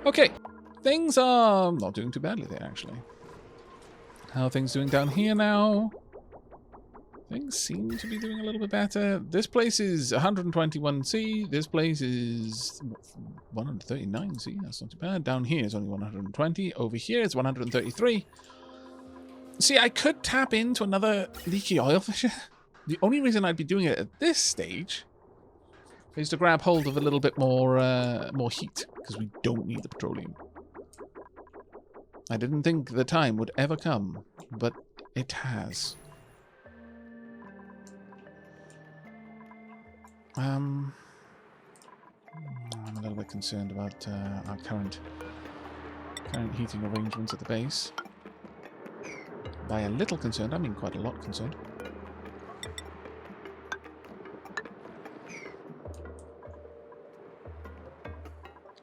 Okay, things are not doing too badly there, actually. How are things doing down here now? Things seem to be doing a little bit better. This place is 121C. This place is 139C. That's not too bad. Down here is only 120. Over here it's 133. See, I could tap into another leaky oil fissure. The only reason I'd be doing it at this stage is to grab hold of a little bit more heat, because we don't need the petroleum. I didn't think the time would ever come, but it has. I'm a little bit concerned about our current heating arrangements at the base. By a little concerned, I mean quite a lot concerned.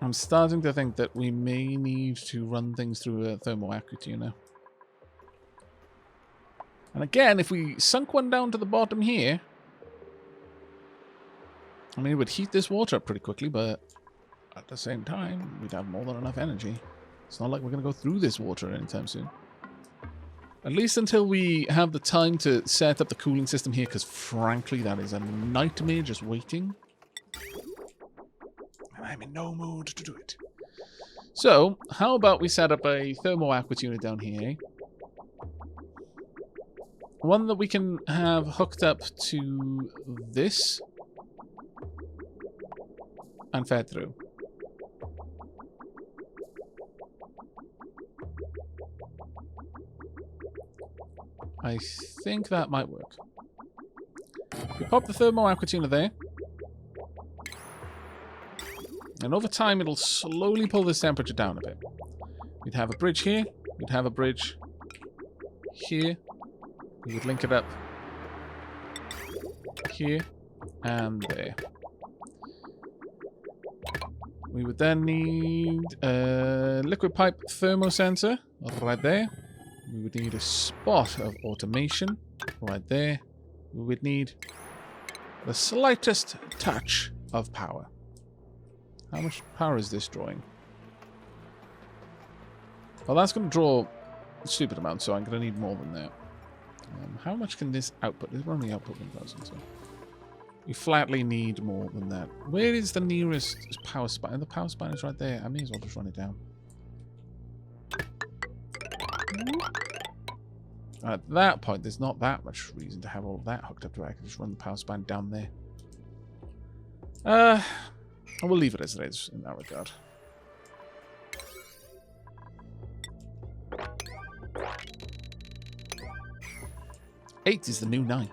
I'm starting to think that we may need to run things through a thermoactive now. And again, if we sunk one down to the bottom here, I mean, it would heat this water up pretty quickly, but at the same time, we'd have more than enough energy. It's not like we're going to go through this water anytime soon. At least until we have the time to set up the cooling system here, because frankly, that is a nightmare just waiting. And I'm in no mood to do it. So, how about we set up a thermoactive unit down here? One that we can have hooked up to this and fed through. I think that might work. We pop the thermoactive there. And over time, it'll slowly pull this temperature down a bit. We'd have a bridge here. We'd have a bridge here. We would link it up here and there. We would then need a liquid pipe thermosensor right there. We would need a spot of automation right there. We would need the slightest touch of power. How much power is this drawing? Well, that's going to draw a stupid amount, so I'm going to need more than that. How much can this output? We're only output 1,000, so we flatly need more than that. Where is the nearest power spine? The power spine is right there. I may as well just run it down. At that point, there's not that much reason to have all of that hooked up to it. I can just run the power spine down there. We'll leave it as it is in that regard. Eight is the new 9.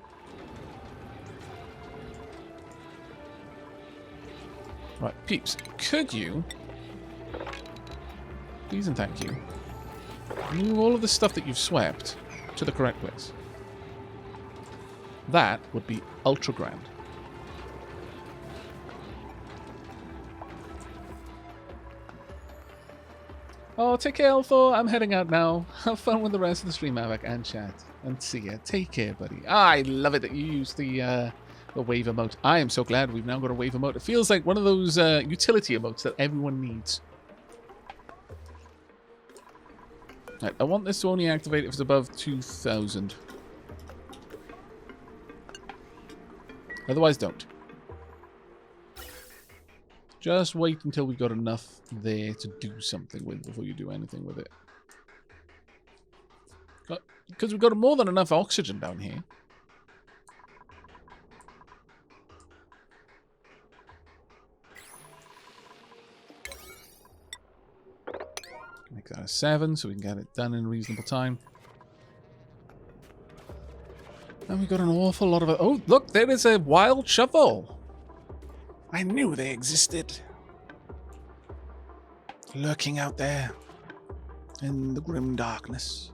Right, peeps, could you, please and thank you, move all of the stuff that you've swept to the correct place? That would be ultra grand. Oh, take care, Althor. I'm heading out now. Have fun with the rest of the stream, Aavak, and chat. And see ya. Take care, buddy. I love it that you use the wave emote. I am so glad we've now got a wave emote. It feels like one of those utility emotes that everyone needs. Right, I want this to only activate if it's above 2,000. Otherwise, don't. Just wait until we've got enough there to do something with before you do anything with it. Because we've got more than enough oxygen down here. Make that a 7 so we can get it done in reasonable time. And we've got an awful lot of it. Oh, look, there is a wild shovel. I knew they existed. Lurking out there in the grim darkness.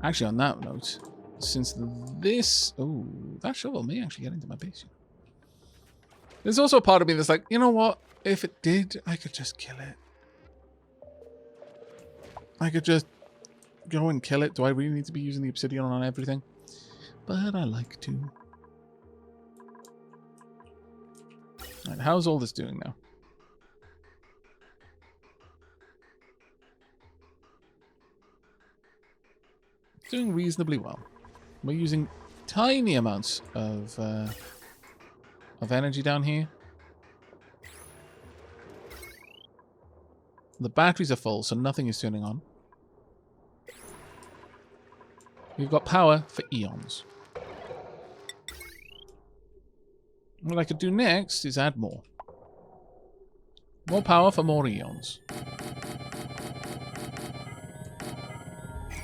Actually, on that note, since this... Oh, that shovel may actually get into my base. There's also a part of me that's like, you know what? If it did, I could just kill it. I could just go and kill it. Do I really need to be using the obsidian on everything? But I like to. Right, how's all this doing now? Doing reasonably well. We're using tiny amounts of energy down here. The batteries are full, so nothing is turning on. We've got power for eons. What I could do next is add more. More power for more eons.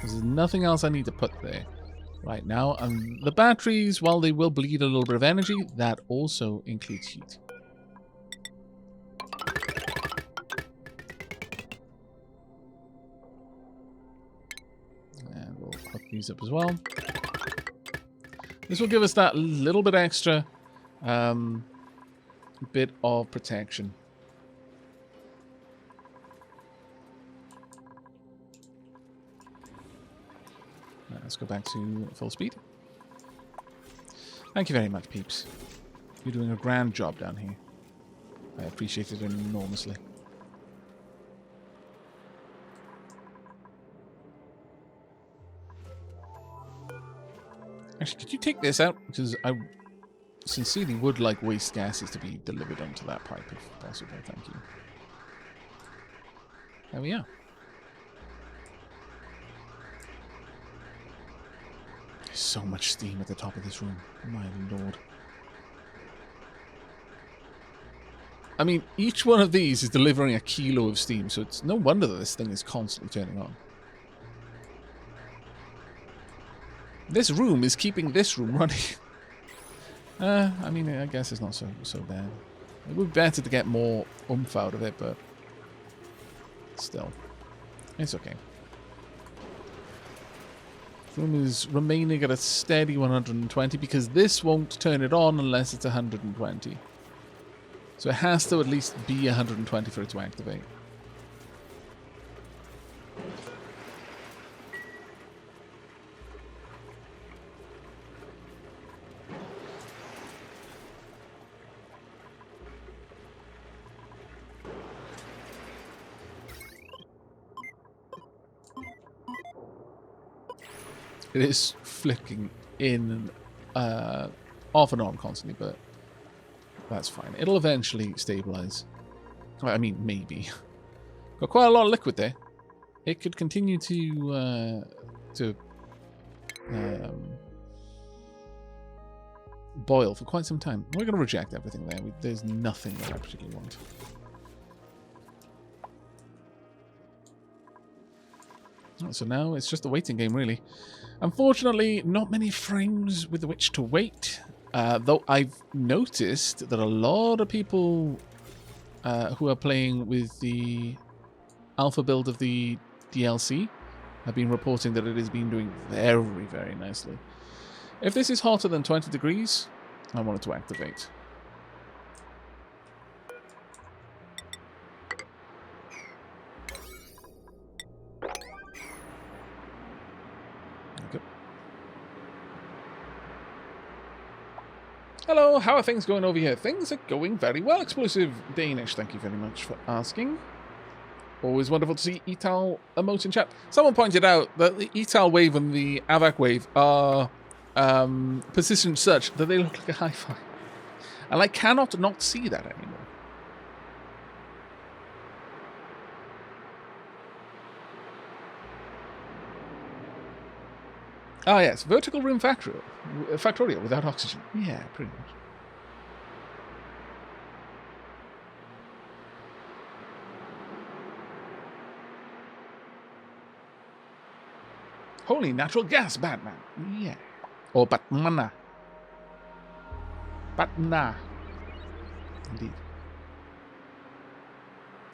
There's nothing else I need to put there right now. And the batteries, while they will bleed a little bit of energy, that also includes heat. And we'll hook these up as well. This will give us that little bit extra bit of protection. Let's go back to full speed. Thank you very much, peeps. You're doing a grand job down here. I appreciate it enormously. Actually, could you take this out? Because I sincerely would like waste gases to be delivered onto that pipe if possible. Thank you. There we are. There's so much steam at the top of this room. My lord. I mean, each one of these is delivering a kilo of steam, so it's no wonder that this thing is constantly turning on. This room is keeping this room running. I mean, I guess it's not so bad. It would be better to get more oomph out of it, but still, it's okay. The room is remaining at a steady 120 because this won't turn it on unless it's 120. So it has to at least be 120 for it to activate. It is flicking in off and on constantly, but that's fine. It'll eventually stabilize. I mean, maybe. Got quite a lot of liquid there. It could continue to boil for quite some time. We're going to reject everything there. There's nothing that I particularly want. So now it's just a waiting game, really. Unfortunately, not many frames with which to wait. Though I've noticed that a lot of people who are playing with the alpha build of the DLC have been reporting that it has been doing very, very nicely. If this is hotter than 20 degrees, I want it to activate. Hello, how are things going over here? Things are going very well. Explosive Danish, thank you very much for asking. Always wonderful to see Etal emote in chat. Someone pointed out that the Etal wave and the Aavak wave are positioned such that they look like a hi-fi. And I cannot not see that anymore. Ah, yes. Vertical room factorial without oxygen. Yeah, pretty much. Holy natural gas, Batman. Yeah. Or Batmana. Batna. Indeed.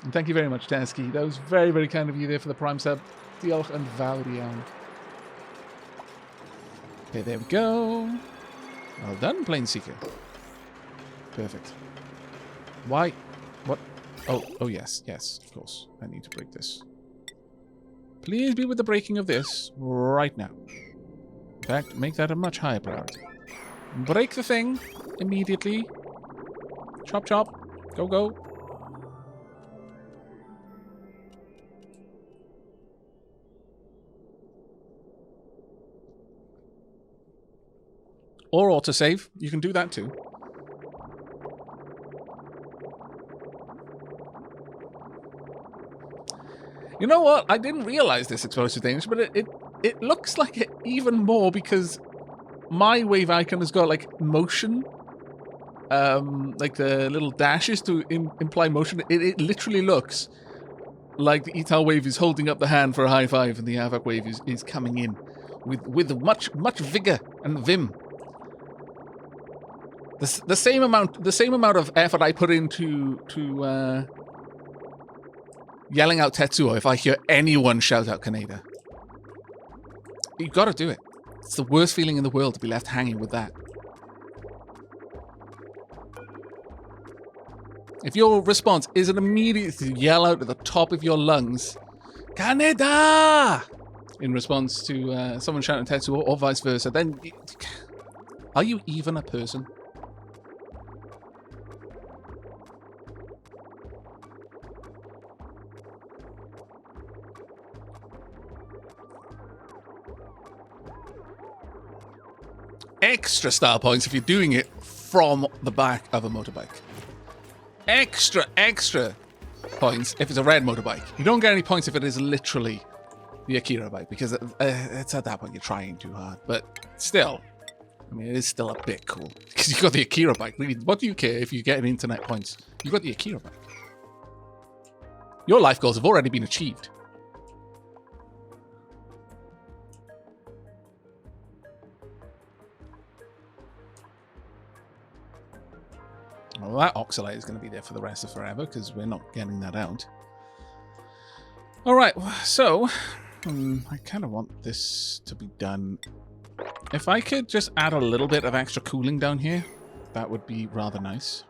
And thank you very much, Tansky. That was very, very kind of you there for the Prime sub. Diolch and Valdian. Okay, there we go. Well done, Plane Seeker. Perfect. Why? What? Oh, yes, of course. I need to break this. Please be with the breaking of this right now. In fact, make that a much higher priority. Break the thing immediately. Chop, chop. Go, go. Or autosave. You can do that too. You know what? I didn't realize this explosive damage, but it looks like it even more because my wave icon has got like motion, like the little dashes to imply motion. It literally looks like the Etal wave is holding up the hand for a high five, and the Aavak wave is coming in with much vigor and vim. The same amount of effort I put into yelling out Tetsuo if I hear anyone shout out Kaneda. You've got to do it. It's the worst feeling in the world to be left hanging with that. If your response isn't immediately to yell out at the top of your lungs, Kaneda! In response to someone shouting Tetsuo or vice versa, then are you even a person? Extra style points if you're doing it from the back of a motorbike. Extra points if it's a red motorbike. You don't get any points if it is literally the Akira bike, because it's at that point you're trying too hard. But still, I mean, it is still a bit cool because you got the Akira bike. Really, what do you care if you get an internet points? You got the Akira bike. Your life goals have already been achieved. Well, that oxalate is going to be there for the rest of forever because we're not getting that out. All right, so I kind of want this to be done. If I could just add a little bit of extra cooling down here, that would be rather nice.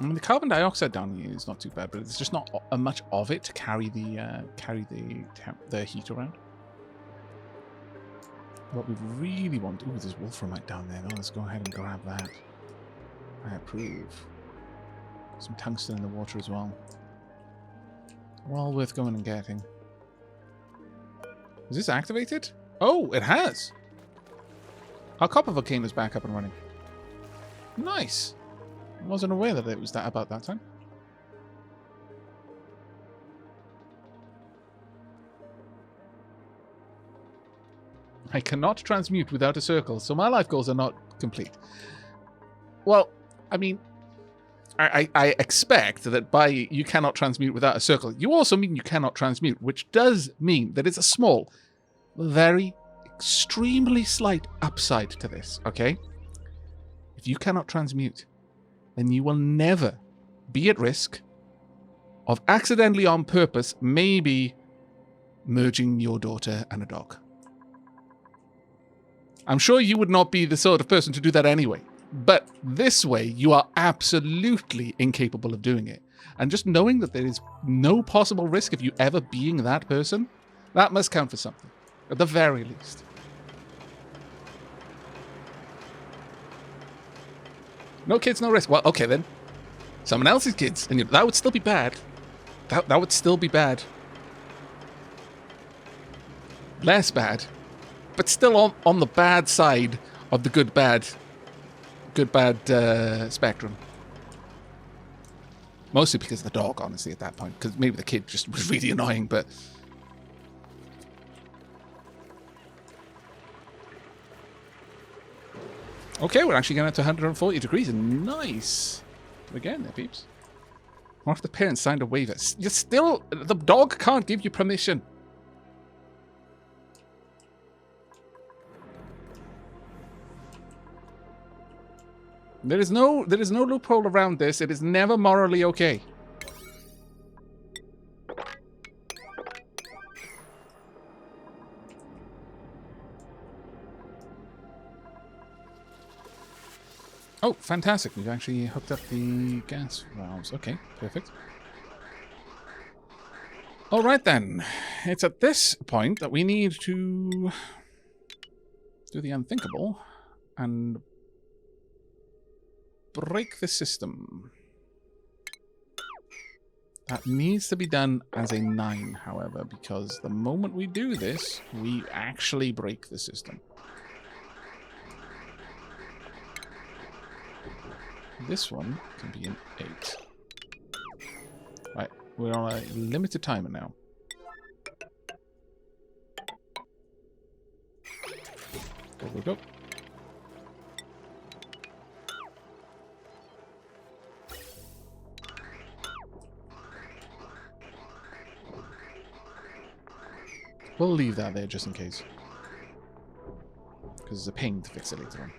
I mean, the carbon dioxide down here is not too bad, but it's just not much of it to carry the heat around. What we really want... Ooh, there's wolframite down there. Though. Let's go ahead and grab that. I approve. Some tungsten in the water as well. Well worth going and getting. Is this activated? Oh, it has! Our copper volcano is back up and running. Nice! I wasn't aware that it was that about that time. I cannot transmute without a circle, so my life goals are not complete. Well, I mean, I expect that by you cannot transmute without a circle, you also mean you cannot transmute, which does mean that it's a small, very, extremely slight upside to this, okay? If you cannot transmute, then you will never be at risk of accidentally on purpose maybe merging your daughter and a dog. I'm sure you would not be the sort of person to do that anyway. But this way, you are absolutely incapable of doing it. And just knowing that there is no possible risk of you ever being that person, that must count for something. At the very least. No kids, no risk. Well, okay then. Someone else's kids. And that would still be bad. That would still be bad. Less bad. But still on the bad side of the good-bad spectrum. Mostly because of the dog, honestly, at that point. Because maybe the kid just was really annoying, but... Okay, we're actually getting up to 140 degrees. Nice! Again there, peeps. What if the parents signed a waiver? You're still... The dog can't give you permission. There is no loophole around this. It is never morally okay. Oh, fantastic. We've actually hooked up the gas valves. Okay, perfect. All right, then. It's at this point that we need to do the unthinkable and break the system. That needs to be done as a 9, however, because the moment we do this, we actually break the system. this one can be an 8. Right, we're on a limited timer now. Go, go, go. We'll leave that there just in case. Because it's a pain to fix it later on.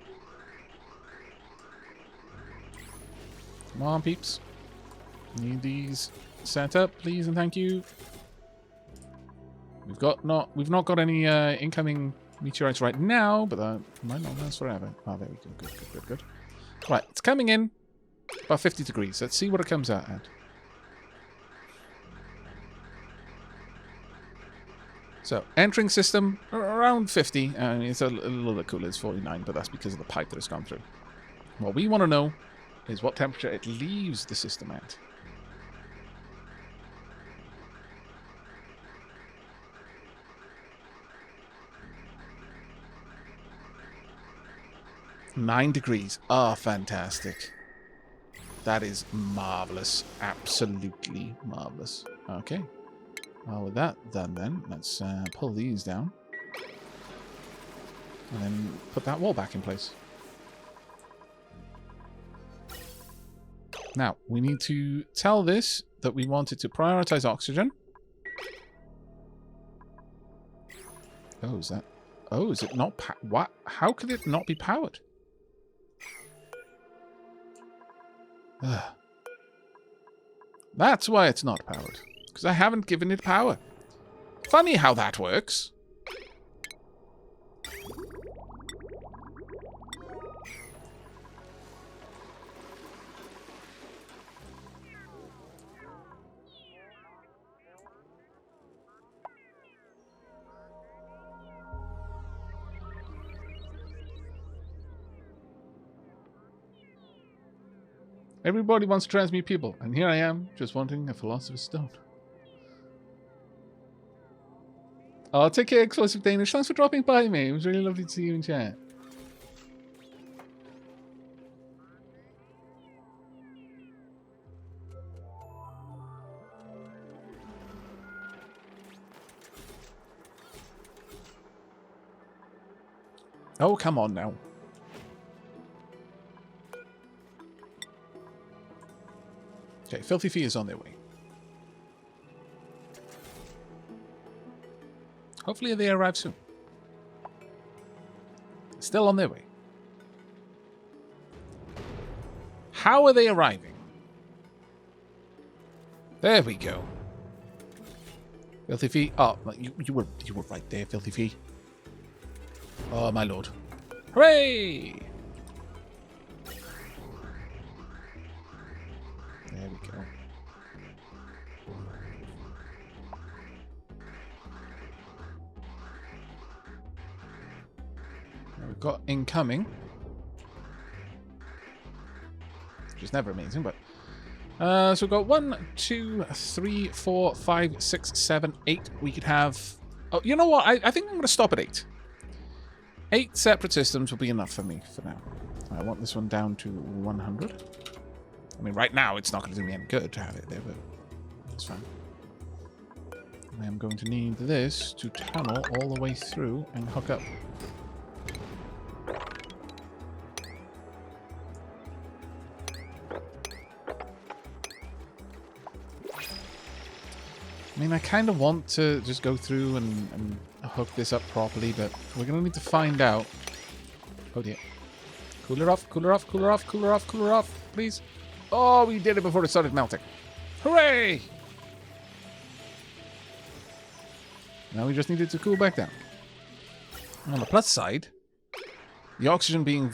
Come on, peeps. Need these set up, please and thank you. We've not got any incoming meteorites right now, but that might not last forever. Oh, there we go. Good, good, good, good. Right, it's coming in about 50 degrees. Let's see what it comes out at. So, entering system around 50. I mean, it's a little bit cooler. It's 49, but that's because of the pipe that it's gone through. What we want to know is what temperature it leaves the system at. $9 degrees. Ah, fantastic. That is marvelous. Absolutely marvelous. Okay. Well, with that done then, let's pull these down. And then put that wall back in place. Now, we need to tell this that we want it to prioritize oxygen. Oh, is that... Oh, is it not... What? How could it not be powered? Ugh. That's why it's not powered. Because I haven't given it power. Funny how that works. Everybody wants to transmute people, and here I am, just wanting a philosopher's stone. Oh, take care, Explosive Danish. Thanks for dropping by, mate. It was really lovely to see you in chat. Oh, come on now. Okay, Filthy Fee is on their way. Hopefully they arrive soon. Still on their way. How are they arriving? There we go. Filthy Fee. Oh, you were right there, Filthy Fee. Oh my lord. Hooray! There we go. We've got incoming, which is never amazing, but so we've got 1, 2, 3, 4, 5, 6, 7, 8. We could have. Oh, you know what? I think I'm going to stop at 8. 8 separate systems will be enough for me for now. I want this one down to 100. I mean, right now it's not going to do me any good to have it there, but that's fine. I am going to need this to tunnel all the way through and hook up. I mean, I kind of want to just go through and hook this up properly, but we're going to need to find out. Oh dear. Cooler off, cooler off, cooler off, cooler off, cooler off, please. Oh, we did it before it started melting. Hooray! Now we just need it to cool back down. On the plus side, the oxygen being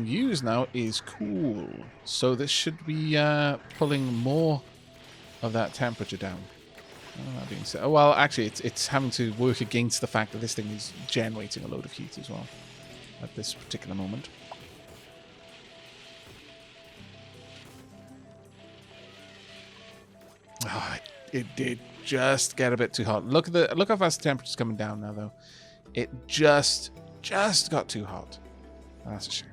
used now is cool. So this should be pulling more of that temperature down. That being said, well, actually, it's having to work against the fact that this thing is generating a load of heat as well at this particular moment. Oh, it did just get a bit too hot. Look how fast the temperature's coming down now, though. It just got too hot. That's a shame.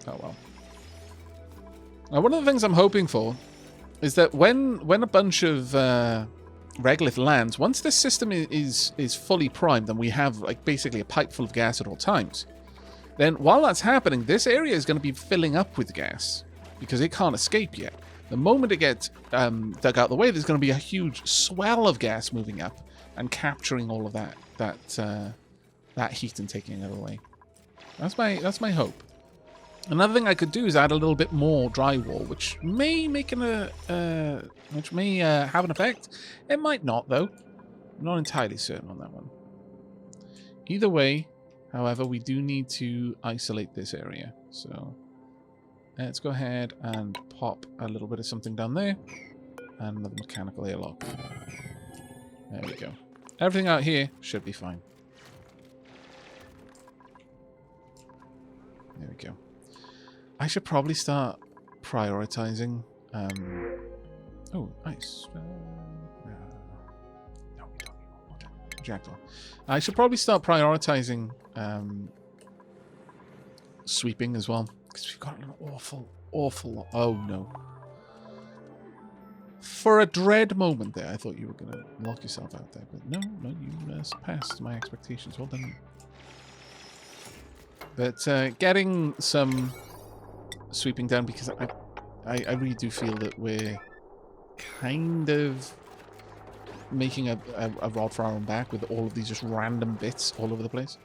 Oh well. Now, one of the things I'm hoping for is that when a bunch of regolith lands, once this system is fully primed and we have like basically a pipe full of gas at all times, then while that's happening, this area is going to be filling up with gas because it can't escape yet. The moment it gets dug out the way, there's going to be a huge swell of gas moving up and capturing all of that heat and taking it away. That's my hope. Another thing I could do is add a little bit more drywall, which may make have an effect. It might not, though. I'm not entirely certain on that one. Either way, however, we do need to isolate this area. So let's go ahead and pop a little bit of something down there. And another mechanical airlock. There we go. Everything out here should be fine. There we go. I should probably start prioritizing. Oh, nice. No, we don't need more water. Jackdaw. I should probably start prioritizing sweeping as well, because we've got an awful. Oh no! For a dread moment there, I thought you were going to lock yourself out there, but no, you surpassed my expectations. Well done. But getting some sweeping down, because I really do feel that we're kind of making a rod for our own back with all of these just random bits all over the place.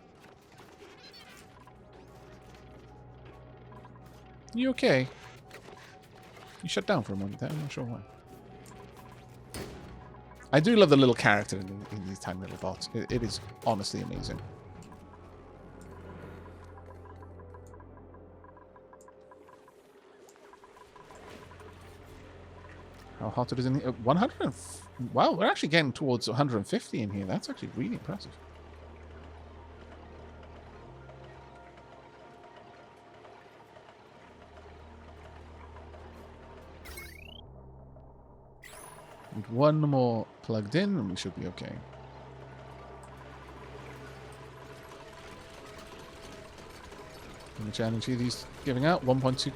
You okay? You shut down for a moment there, I'm not sure why. I do love the little character in these tiny little bots. It is honestly amazing. How hot it is in here? 100. Wow, we're actually getting towards 150 in here. That's actually really impressive. Need one more plugged in and we should be okay. How much energy are these giving out? 1.2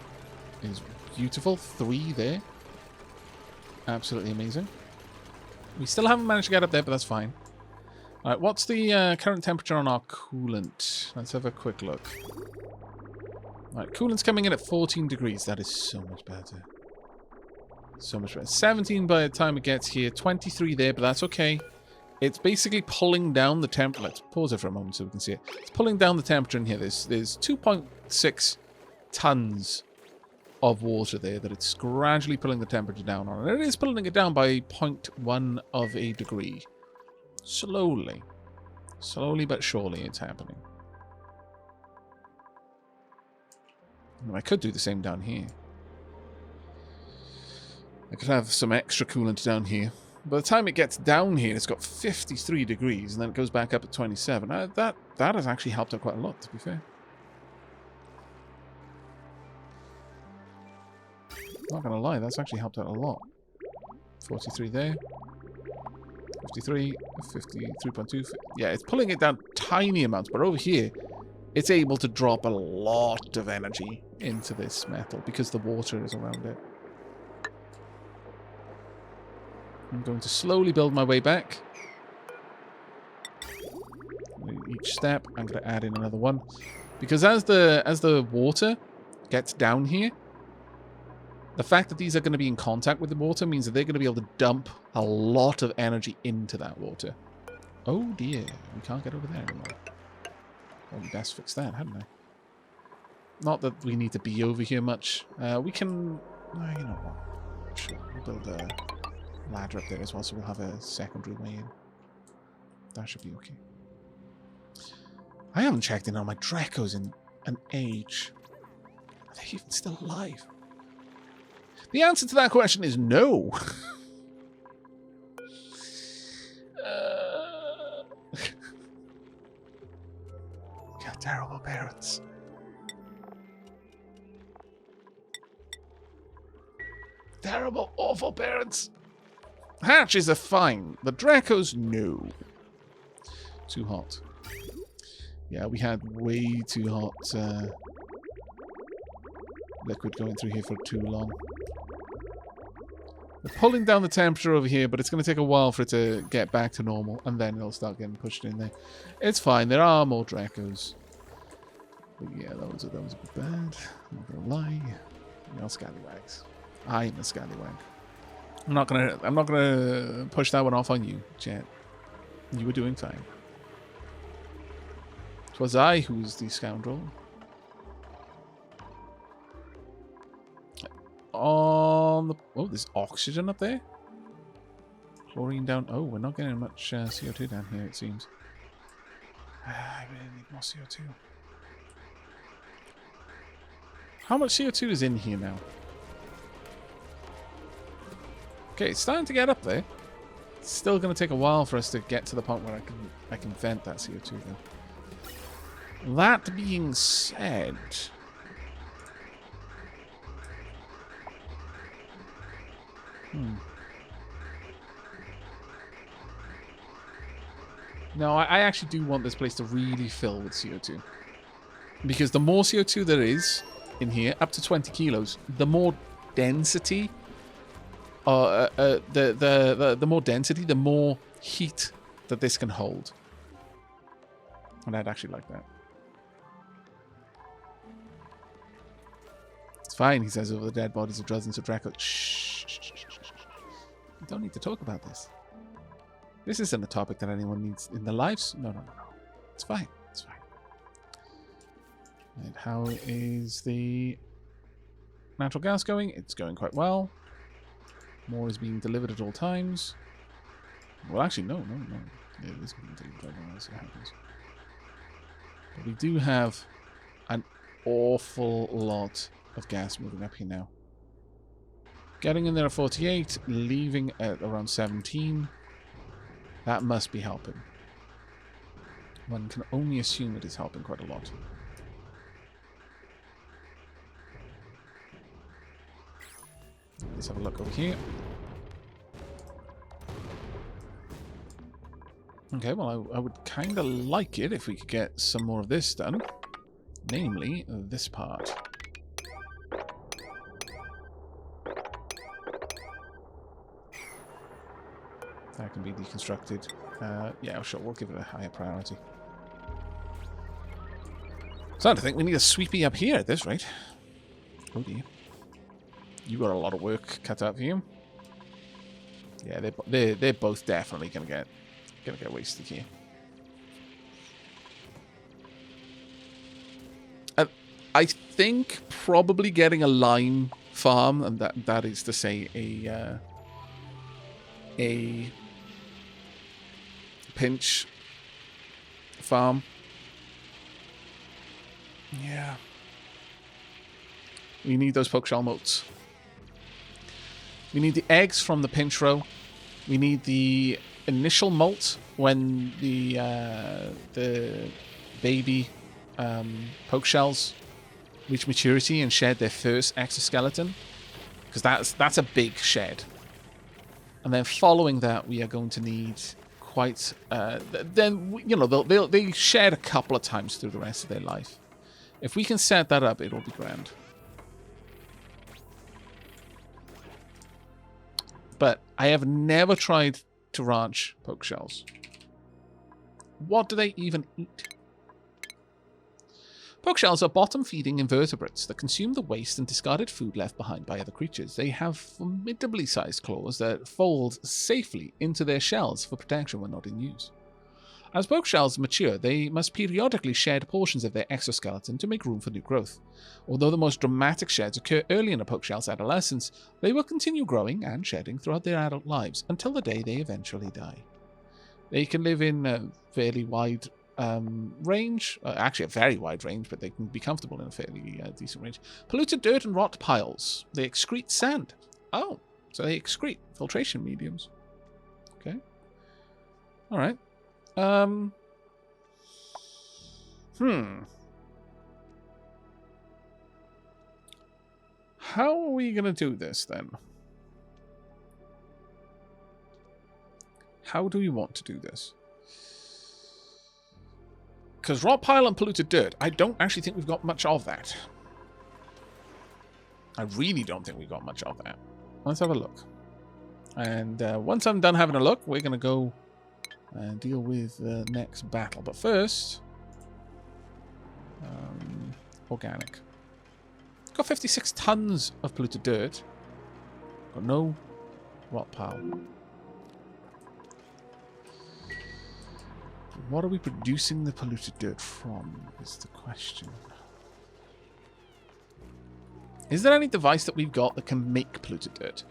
is beautiful. 3 there. Absolutely amazing. We still haven't managed to get up there, but that's fine. Alright, what's the current temperature on our coolant? Let's have a quick look. Alright, coolant's coming in at 14 degrees. That is so much better. So much better. 17 by the time it gets here. 23 there, but that's okay. It's basically pulling down the temperature. Let's pause it for a moment so we can see it. It's pulling down the temperature in here. There's 2.6 tons of water there that it's gradually pulling the temperature down on. And it is pulling it down by 0.1 of a degree. Slowly. Slowly but surely it's happening. And I could do the same down here. I could have some extra coolant down here. By the time it gets down here, it's got 53 degrees, and then it goes back up at 27. That has actually helped out quite a lot, to be fair. Not gonna lie, that's actually helped out a lot. 43 there. 53, 53.2. Yeah, it's pulling it down tiny amounts, but over here, it's able to drop a lot of energy into this metal because the water is around it. I'm going to slowly build my way back. Each step, I'm going to add in another one. Because as the water gets down here, the fact that these are going to be in contact with the water means that they're going to be able to dump a lot of energy into that water. Oh dear, we can't get over there anymore. Well, we best fix that, hadn't I? Not that we need to be over here much. We can... you know what? Sure, we'll build a ladder up there as well, so we'll have a secondary way in. That should be okay. I haven't checked in on my Dracos in an age. Are they even still alive? The answer to that question is no. Got terrible parents. Terrible, awful parents. Hatches are fine. The Dracos, no. Too hot. Yeah, we had way too hot liquid going through here for too long. They're pulling down the temperature over here, but it's going to take a while for it to get back to normal, and then it'll start getting pushed in there. It's fine. There are more Dracos. But yeah, those are a bit bad. I'm not going to lie. You're scallywags. I'm a scallywag. I'm not gonna push that one off on you, Jet. You were doing fine. 'Twas I who was the scoundrel. On the there's oxygen up there. Chlorine down. Oh, we're not getting much CO2 down here, it seems. I really need more CO2. How much CO2 is in here now? Okay, it's starting to get up there. It's still going to take a while for us to get to the point where I can vent that CO2 though. That being said, no, I actually do want this place to really fill with CO2. Because the more CO2 there is in here, up to 20 kilos, the more density, the more density, the more heat that this can hold. And I'd actually like that. It's fine, he says over the dead bodies of dozens of Draco. Shh. We don't need to talk about this. This isn't a topic that anyone needs in their lives. No. It's fine. It's fine. And how is the natural gas going? It's going quite well. More is being delivered at all times. Well, actually, no. It is being delivered at all times. It happens. But we do have an awful lot of gas moving up here now. Getting in there at 48, leaving at around 17. That must be helping. One can only assume it is helping quite a lot. Let's have a look over here. Okay, well, I would kind of like it if we could get some more of this done. Namely, this part. That can be deconstructed. Yeah, sure, we'll give it a higher priority. Starting to think we need a sweepy up here at this rate. Oh dear. You got a lot of work cut out for you. Yeah, they're both definitely gonna get wasted here. I think probably getting a lime farm, and that is to say a pinch farm. Yeah. We need those poke shell motes. We need the eggs from the pinch row. We need the initial molt when the baby poke shells reach maturity and shed their first exoskeleton, because that's a big shed. And then following that, we are going to need quite. Then they shed a couple of times through the rest of their life. If we can set that up, it'll be grand. But I have never tried to ranch poke shells. What do they even eat? Poke shells are bottom-feeding invertebrates that consume the waste and discarded food left behind by other creatures. They have formidably sized claws that fold safely into their shells for protection when not in use. As poke shells mature, they must periodically shed portions of their exoskeleton to make room for new growth. Although the most dramatic sheds occur early in a poke shell's adolescence, they will continue growing and shedding throughout their adult lives until the day they eventually die. They can live in a fairly wide range, actually a very wide range, but they can be comfortable in a fairly decent range. Polluted dirt and rot piles. They excrete sand. Oh, so they excrete filtration mediums. Okay. All right. How are we going to do this then? How do we want to do this? Because rot pile and polluted dirt, I don't actually think we've got much of that. I really don't think we got much of that. Let's have a look. And once I'm done having a look, we're going to go and deal with the next battle. But first, organic. Got 56 tons of polluted dirt. Got no rot pile. What are we producing the polluted dirt from, is the question. Is there any device that we've got that can make polluted dirt?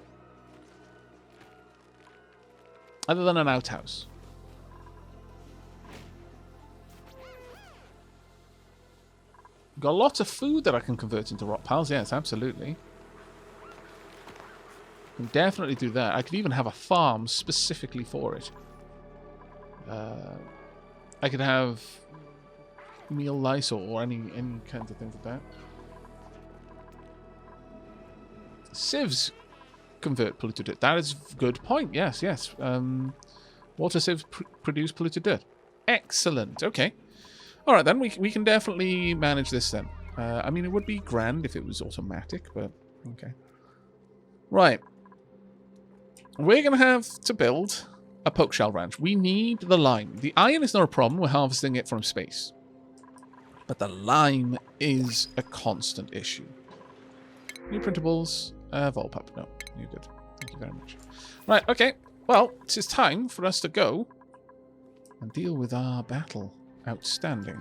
Other than an outhouse. Got lots of food that I can convert into rot piles. Yes, absolutely. Can definitely do that. I could even have a farm specifically for it. I could have meal Lysol or any kinds of things like that. Sieves convert polluted dirt. That is a good point. Yes, yes. Water sieves produce polluted dirt. Excellent. Okay. All right, then. We can definitely manage this then. I mean, it would be grand if it was automatic, but okay. Right. We're going to have to build a poke shell ranch. We need the lime. The iron is not a problem. We're harvesting it from space. But the lime is a constant issue. New printables. Volpup. No, you're good. Thank you very much. Right, okay. Well, it is time for us to go and deal with our battle. Outstanding.